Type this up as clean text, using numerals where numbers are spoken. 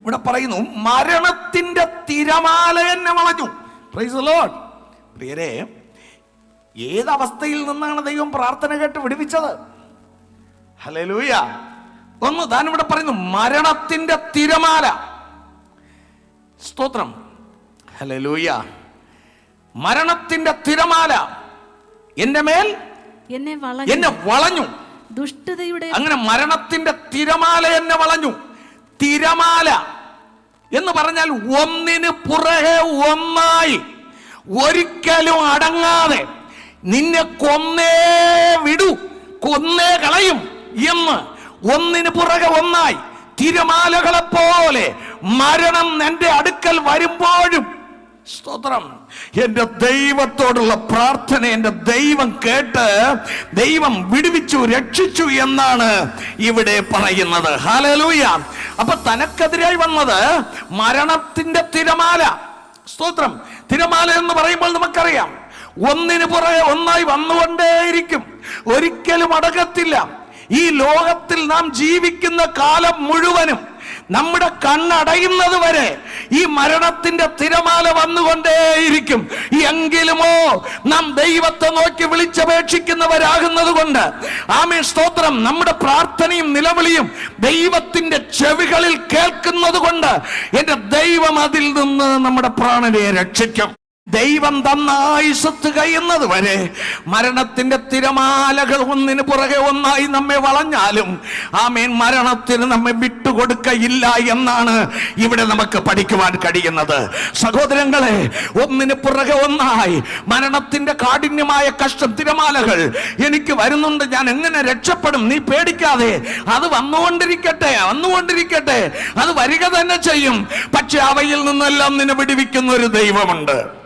ഇവിടെ പറയുന്നു, മരണത്തിന്റെ തിരമാല എന്നെ വളഞ്ഞു. Praise the Lord. പ്രിയരെ, ഏതവസ്ഥയിൽ നിന്നാണ് ദൈവം പ്രാർത്ഥന കേട്ട് വിടുവിച്ചത്? ഹല്ലേലൂയ. ഒന്ന് താൻ ഇവിടെ പറയുന്നു, മരണത്തിന്റെ തിരമാല. സ്തോത്രം. ഹല്ലേലൂയ. മരണത്തിന്റെ തിരമാല എന്റെ മേൽ എന്നെ വളഞ്ഞു. ദുഷ്ടതയുടെ അങ്ങനെ മരണത്തിന്റെ തിരമാല എന്നെ വളഞ്ഞു. തിരമാല എന്ന് പറഞ്ഞാൽ ഒന്നിന് പുറകെ ഒന്നായി, ഒരിക്കലും അടങ്ങാതെ നിന്നെ കൊന്നേ വിടൂ, കൊന്നേ കളയും എന്ന് ഒന്നിന് പുറകെ ഒന്നായി തിരമാലകളെ പോലെ മരണം എന്റെ അടുക്കൽ വരുമ്പോഴും, സ്തോത്രം, എന്റെ ദൈവത്തോടുള്ള പ്രാർത്ഥന എന്റെ ദൈവം കേട്ട് ദൈവം വിടുവിച്ചു, രക്ഷിച്ചു എന്നാണ് ഇവിടെ പറയുന്നത്. ഹല്ലേലൂയ. അപ്പൊ തനക്കെതിരായി വന്നത് മരണത്തിന്റെ തിരമാല. സ്തോത്രം. തിരമാല എന്ന് പറയുമ്പോൾ നമുക്കറിയാം, ഒന്നിന് പുറകെ ഒന്നായി വന്നുകൊണ്ടേയിരിക്കും, ഒരിക്കലും അടങ്ങത്തില്ല. ഈ ലോകത്തിൽ നാം ജീവിക്കുന്ന കാലം മുഴുവനും, നമ്മുടെ കണ്ണടയുന്നത് വരെ ഈ മരണത്തിന്റെ തിരമാല വന്നുകൊണ്ടേയിരിക്കും. എങ്കിലുമോ നാം ദൈവത്തെ നോക്കി വിളിച്ചപേക്ഷിക്കുന്നവരാകുന്നത് കൊണ്ട്, ആമേൻ, സ്തോത്രം, നമ്മുടെ പ്രാർത്ഥനയും നിലവിളിയും ദൈവത്തിന്റെ ചെവികളിൽ കേൾക്കുന്നത് കൊണ്ട് എന്റെ ദൈവം അതിൽ നിന്ന് നമ്മുടെ പ്രാണനെ രക്ഷിക്കും. ദൈവം തന്ന ആയുസ്സത്ത് കഴിയുന്നത് വരെ മരണത്തിന്റെ തിരമാലകൾ ഒന്നിന് പുറകെ ഒന്നായി നമ്മെ വളഞ്ഞാലും, ആമേൻ, മരണത്തിന് നമ്മെ വിട്ടുകൊടുക്കയില്ല എന്നാണ് ഇവിടെ നമുക്ക് പഠിക്കുവാൻ കഴിയുന്നത്. സഹോദരങ്ങളെ, ഒന്നിന് പുറകെ ഒന്നായി മരണത്തിന്റെ കാഠിന്യമായ കഷ്ടം തിരമാലകൾ എനിക്ക് വരുന്നുണ്ട്, ഞാൻ എങ്ങനെ രക്ഷപ്പെടും? നീ പേടിക്കാതെ, അത് വന്നുകൊണ്ടിരിക്കട്ടെ, അത് വരിക തന്നെ ചെയ്യും. പക്ഷെ അവയിൽ നിന്നെല്ലാം നിന്നെ വിടുവിക്കുന്ന ഒരു ദൈവമുണ്ട്.